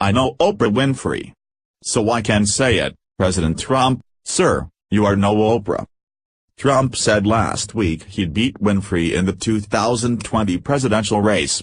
I know Oprah Winfrey. So I can say it, President Trump, sir, you are no Oprah. Trump said last week he'd beat Winfrey in the 2020 presidential race.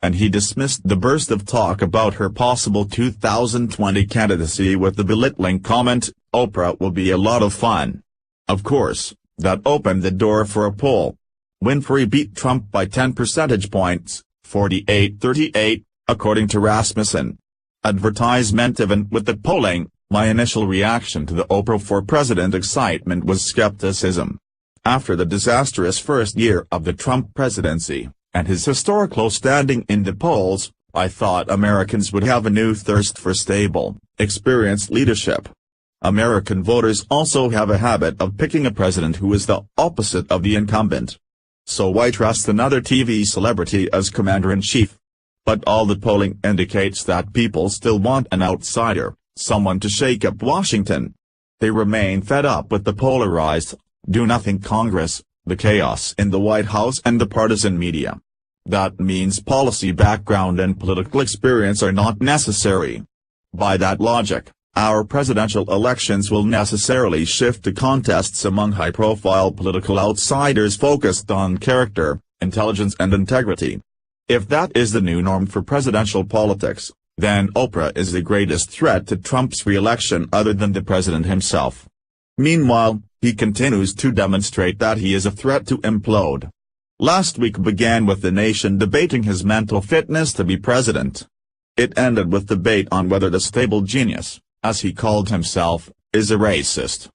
And he dismissed the burst of talk about her possible 2020 candidacy with the belittling comment, "Oprah will be a lot of fun." Of course, that opened the door for a poll. Winfrey beat Trump by 10 percentage points, 48-38, according to Rasmussen. Advertisement. Even with the polling, my initial reaction to the Oprah for President excitement was skepticism. After the disastrous first year of the Trump presidency, and his historic low standing in the polls, I thought Americans would have a new thirst for stable, experienced leadership. American voters also have a habit of picking a president who is the opposite of the incumbent. So why trust another TV celebrity as commander-in-chief? But all the polling indicates that people still want an outsider, someone to shake up Washington. They remain fed up with the polarized, do-nothing Congress, the chaos in the White House and the partisan media. That means policy background and political experience are not necessary. By that logic, our presidential elections will necessarily shift to contests among high-profile political outsiders focused on character, intelligence and integrity. If that is the new norm for presidential politics, then Oprah is the greatest threat to Trump's re-election other than the president himself. Meanwhile, he continues to demonstrate that he is a threat to implode. Last week began with the nation debating his mental fitness to be president. It ended with debate on whether the stable genius, as he called himself, is a racist.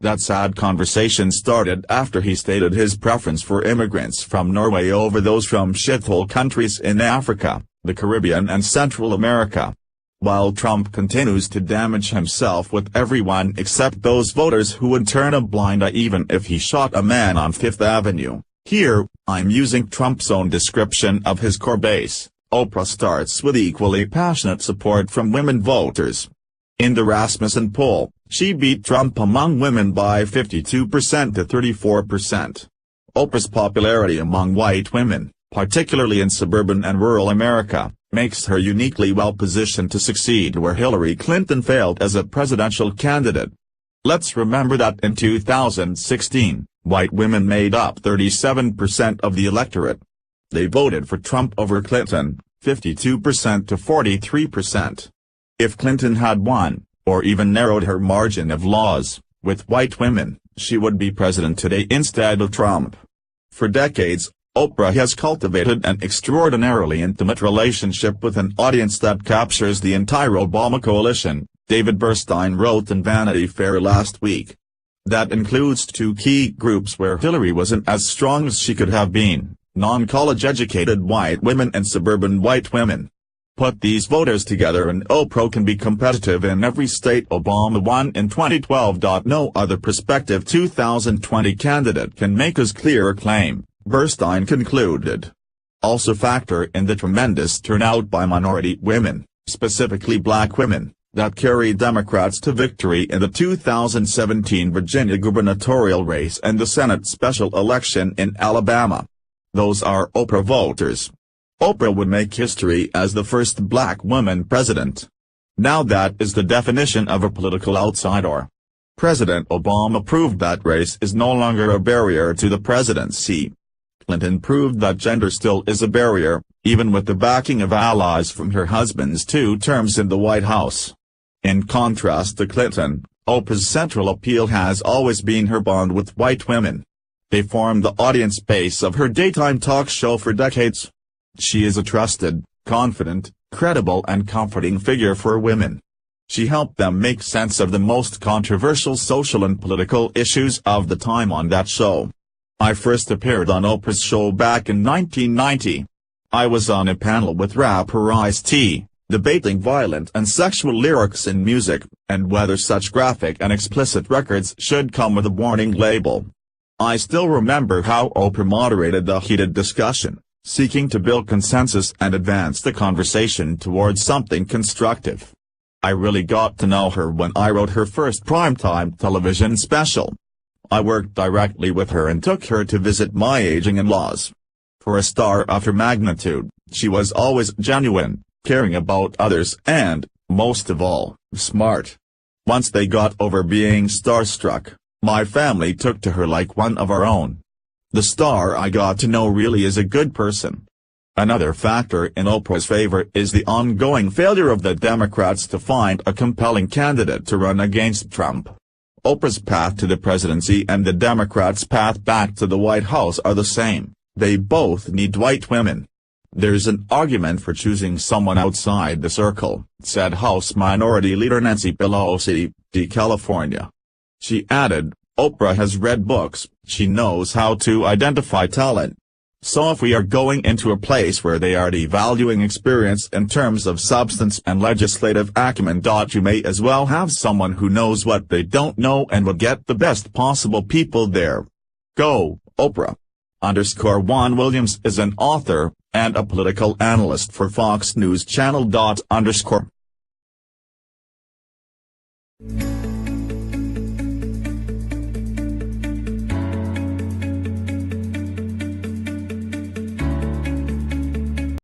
That sad conversation started after he stated his preference for immigrants from Norway over those from shithole countries in Africa, the Caribbean and Central America. While Trump continues to damage himself with everyone except those voters who would turn a blind eye even if he shot a man on Fifth Avenue. Here, I'm using Trump's own description of his core base. Oprah starts with equally passionate support from women voters. In the Rasmussen poll, she beat Trump among women by 52% to 34%. Oprah's popularity among white women, particularly in suburban and rural America, makes her uniquely well-positioned to succeed where Hillary Clinton failed as a presidential candidate. Let's remember that in 2016, white women made up 37% of the electorate. They voted for Trump over Clinton, 52% to 43%. If Clinton had won, or even narrowed her margin of loss, with white women, she would be president today instead of Trump. For decades, Oprah has cultivated an extraordinarily intimate relationship with an audience that captures the entire Obama coalition, David Burstein wrote in Vanity Fair last week. That includes two key groups where Hillary wasn't as strong as she could have been, non-college educated white women and suburban white women. Put these voters together and Oprah can be competitive in every state Obama won in 2012. No other prospective 2020 candidate can make as clear a claim, Burstein concluded. Also factor in the tremendous turnout by minority women, specifically black women, that carried Democrats to victory in the 2017 Virginia gubernatorial race and the Senate special election in Alabama. Those are Oprah voters. Oprah would make history as the first black woman president. Now that is the definition of a political outsider. President Obama proved that race is no longer a barrier to the presidency. Clinton proved that gender still is a barrier, even with the backing of allies from her husband's 2 terms in the White House. In contrast to Clinton, Oprah's central appeal has always been her bond with white women. They formed the audience base of her daytime talk show for decades. She is a trusted, confident, credible and comforting figure for women. She helped them make sense of the most controversial social and political issues of the time on that show. I first appeared on Oprah's show back in 1990. I was on a panel with rapper Ice-T, debating violent and sexual lyrics in music, and whether such graphic and explicit records should come with a warning label. I still remember how Oprah moderated the heated discussion, seeking to build consensus and advance the conversation towards something constructive. I really got to know her when I wrote her first primetime television special. I worked directly with her and took her to visit my aging in-laws. For a star of her magnitude, she was always genuine, caring about others and, Most of all, smart. Once they got over being starstruck, my family took to her like one of our own. The star I got to know really is a good person. Another factor in Oprah's favor is the ongoing failure of the Democrats to find a compelling candidate to run against Trump. Oprah's path to the presidency and the Democrats' path back to the White House are the same. They both need white women. There's an argument for choosing someone outside the circle, said House Minority Leader Nancy Pelosi, California. She added, Oprah has read books, she knows how to identify talent. So if we are going into a place where they are devaluing experience in terms of substance and legislative acumen, you may as well have someone who knows what they don't know and will get the best possible people there. Go, Oprah. Juan Williams is an author and a political analyst for Fox News Channel.